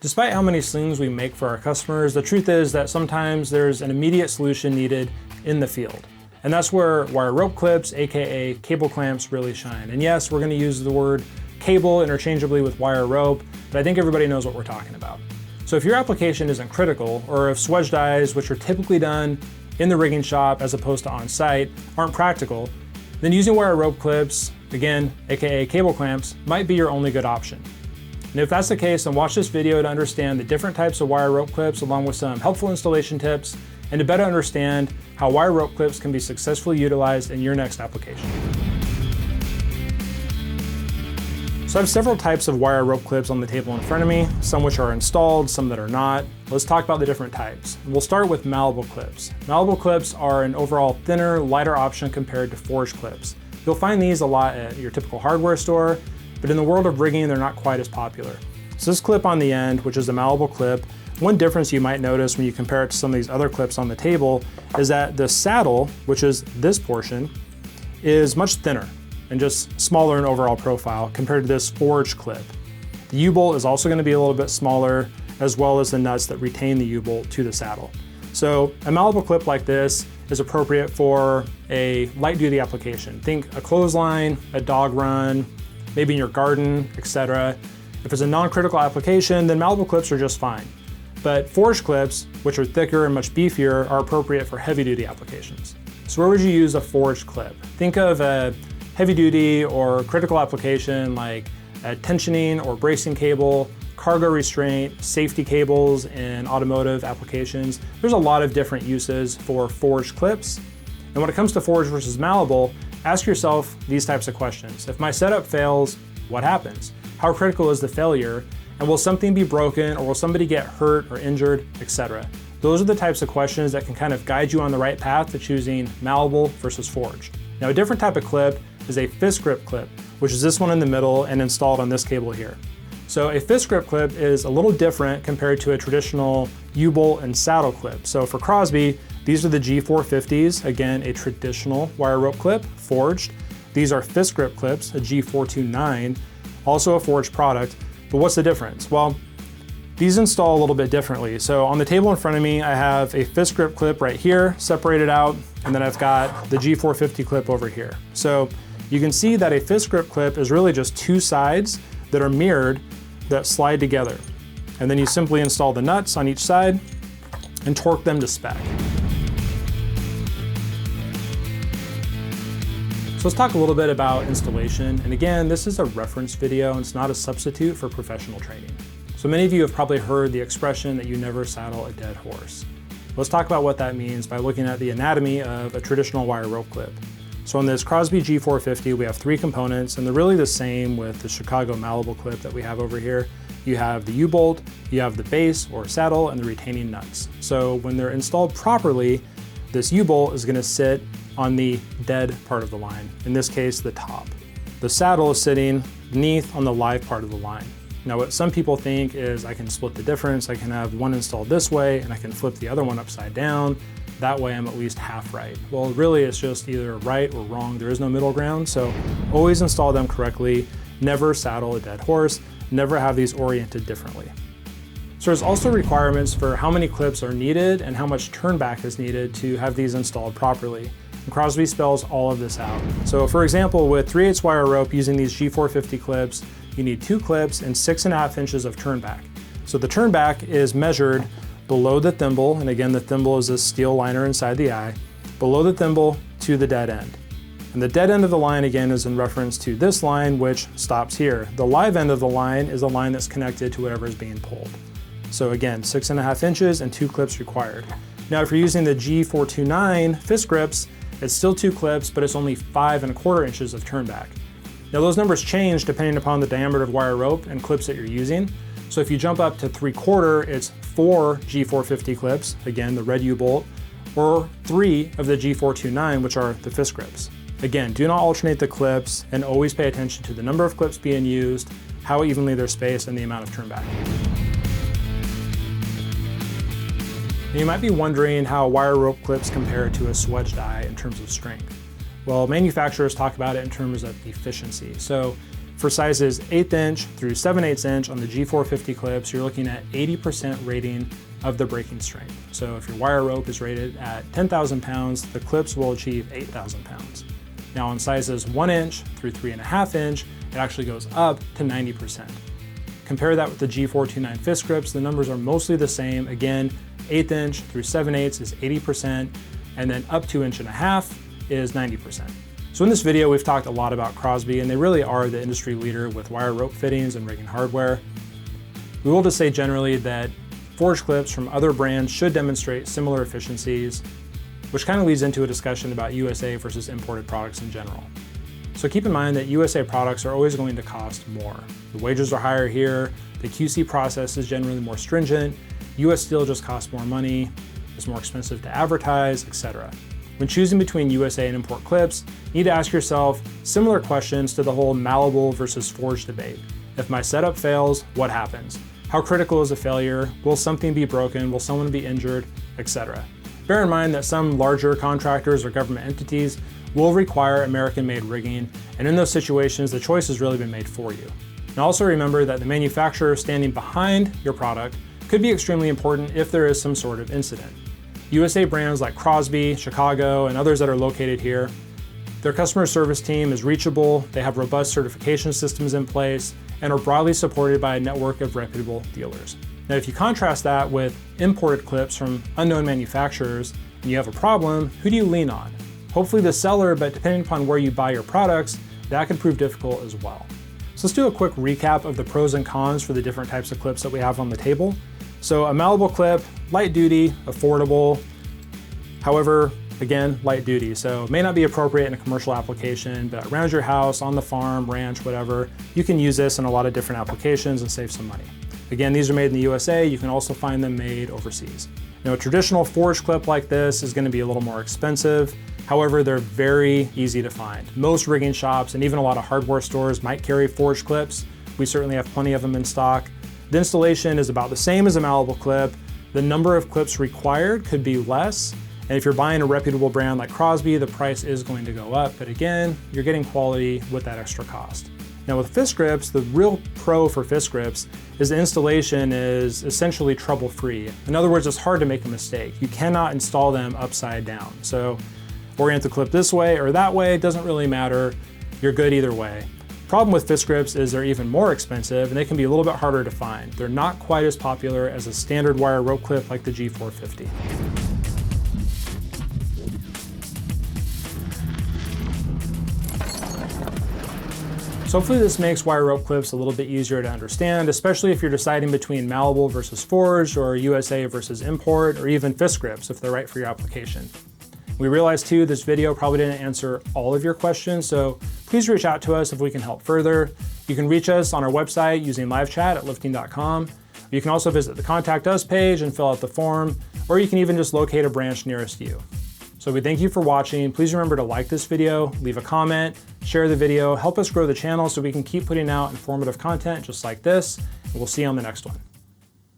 Despite how many slings we make for our customers, the truth is that sometimes there's an immediate solution needed in the field. And that's where wire rope clips, AKA cable clamps, really shine. And yes, we're gonna use the word cable interchangeably with wire rope, but I think everybody knows what we're talking about. So if your application isn't critical, or if swedge dies, which are typically done in the rigging shop as opposed to on site, aren't practical, then using wire rope clips, again, AKA cable clamps, might be your only good option. And if that's the case, then watch this video to understand the different types of wire rope clips along with some helpful installation tips and to better understand how wire rope clips can be successfully utilized in your next application. So I have several types of wire rope clips on the table in front of me, some which are installed, some that are not. Let's talk about the different types. We'll start with malleable clips. Malleable clips are an overall thinner, lighter option compared to forged clips. You'll find these a lot at your typical hardware store, but in the world of rigging, they're not quite as popular. So this clip on the end, which is a malleable clip, one difference you might notice when you compare it to some of these other clips on the table is that the saddle, which is this portion, is much thinner and just smaller in overall profile compared to this forged clip. The U-bolt is also going to be a little bit smaller, as well as the nuts that retain the U-bolt to the saddle. So a malleable clip like this is appropriate for a light duty application. Think a clothesline, a dog run, maybe in your garden, etc. If it's a non-critical application, then malleable clips are just fine. But forged clips, which are thicker and much beefier, are appropriate for heavy duty applications. So where would you use a forged clip? Think of a heavy duty or critical application like a tensioning or bracing cable, cargo restraint, safety cables in automotive applications. There's a lot of different uses for forged clips. And when it comes to forged versus malleable, ask yourself these types of questions. If my setup fails, what happens? How critical is the failure? And will something be broken, or will somebody get hurt or injured, etc.? Those are the types of questions that can kind of guide you on the right path to choosing malleable versus forged. Now, a different type of clip is a fist grip clip, which is this one in the middle and installed on this cable here. So a fist grip clip is a little different compared to a traditional U-bolt and saddle clip. So for Crosby, these are the G450s, again, a traditional wire rope clip, forged. These are fist grip clips, a G429, also a forged product. But what's the difference? Well, these install a little bit differently. So on the table in front of me, I have a fist grip clip right here, separated out, and then I've got the G450 clip over here. So you can see that a fist grip clip is really just two sides that are mirrored that slide together. And then you simply install the nuts on each side and torque them to spec. So let's talk a little bit about installation. And again, this is a reference video and it's not a substitute for professional training. So many of you have probably heard the expression that you never saddle a dead horse. Let's talk about what that means by looking at the anatomy of a traditional wire rope clip. So on this Crosby G450, we have three components, and they're really the same with the Chicago malleable clip that we have over here. You have the U-bolt, you have the base or saddle, and the retaining nuts. So when they're installed properly, this U-bolt is gonna sit on the dead part of the line, in this case, the top. The saddle is sitting beneath on the live part of the line. Now, what some people think is I can split the difference. I can have one installed this way and I can flip the other one upside down. That way I'm at least half right. Well, really it's just either right or wrong. There is no middle ground. So always install them correctly. Never saddle a dead horse. Never have these oriented differently. So there's also requirements for how many clips are needed and how much turnback is needed to have these installed properly. And Crosby spells all of this out. So for example, with 3/8 wire rope using these G450 clips, you need 2 clips and 6.5 inches of turnback. So the turnback is measured below the thimble, and again, the thimble is this steel liner inside the eye, below the thimble to the dead end. And the dead end of the line, again, is in reference to this line, which stops here. The live end of the line is the line that's connected to whatever is being pulled. So again, 6.5 inches and 2 clips required. Now, if you're using the G429 fist grips, it's still 2 clips, but it's only 5.25 inches of turnback. Now those numbers change depending upon the diameter of wire rope and clips that you're using. So if you jump up to 3/4, it's 4 G450 clips, again, the red U-bolt, or 3 of the G429, which are the fist grips. Again, do not alternate the clips and always pay attention to the number of clips being used, how evenly they're spaced, and the amount of turnback. Now you might be wondering how wire rope clips compare to a swedge die in terms of strength. Well, manufacturers talk about it in terms of efficiency. So For sizes 1/8 inch through 7/8 inch on the G450 clips, you're looking at 80% rating of the breaking strength. So if your wire rope is rated at 10,000 pounds, the clips will achieve 8,000 pounds. Now on sizes 1 inch through 3.5 inch, it actually goes up to 90%. Compare that with the G429 fist grips, the numbers are mostly the same. Again, 1/8 inch through 7/8 is 80%, and then up to 1.5 inch is 90%. So in this video, we've talked a lot about Crosby, and they really are the industry leader with wire rope fittings and rigging hardware. We will just say generally that forged clips from other brands should demonstrate similar efficiencies, which kind of leads into a discussion about USA versus imported products in general. So keep in mind that USA products are always going to cost more. The wages are higher here, the QC process is generally more stringent, US steel just costs more money, it's more expensive to advertise, etc. When choosing between USA and import clips, you need to ask yourself similar questions to the whole malleable versus forged debate. If my setup fails, what happens? How critical is a failure? Will something be broken? Will someone be injured? Etc. Bear in mind that some larger contractors or government entities will require American-made rigging, and in those situations, the choice has really been made for you. And also remember that the manufacturer standing behind your product could be extremely important if there is some sort of incident. USA brands like Crosby, Chicago, and others that are located here, their customer service team is reachable, they have robust certification systems in place, and are broadly supported by a network of reputable dealers. Now, if you contrast that with imported clips from unknown manufacturers and you have a problem, who do you lean on? Hopefully the seller, but depending upon where you buy your products, that can prove difficult as well. So let's do a quick recap of the pros and cons for the different types of clips that we have on the table. So a malleable clip, light duty, affordable, however, again, light duty. So it may not be appropriate in a commercial application, but around your house, on the farm, ranch, whatever, you can use this in a lot of different applications and save some money. Again, these are made in the USA. You can also find them made overseas. Now, a traditional forged clip like this is going to be a little more expensive. However, they're very easy to find. Most rigging shops and even a lot of hardware stores might carry forged clips. We certainly have plenty of them in stock. The installation is about the same as a malleable clip. The number of clips required could be less. And if you're buying a reputable brand like Crosby, the price is going to go up. But again, you're getting quality with that extra cost. Now with fist grips, the real pro for fist grips is the installation is essentially trouble-free. In other words, it's hard to make a mistake. You cannot install them upside down. So orient the clip this way or that way, it doesn't really matter. You're good either way. Problem with fist grips is they're even more expensive and they can be a little bit harder to find. They're not quite as popular as a standard wire rope clip like the G450. So hopefully this makes wire rope clips a little bit easier to understand, especially if you're deciding between malleable versus forged or USA versus import or even fist grips if they're right for your application. We realize too, this video probably didn't answer all of your questions, so please reach out to us if we can help further. You can reach us on our website using live chat at lifting.com. You can also visit the Contact Us page and fill out the form, or you can even just locate a branch nearest you. So we thank you for watching. Please remember to like this video, leave a comment, share the video, help us grow the channel so we can keep putting out informative content just like this, and we'll see you on the next one.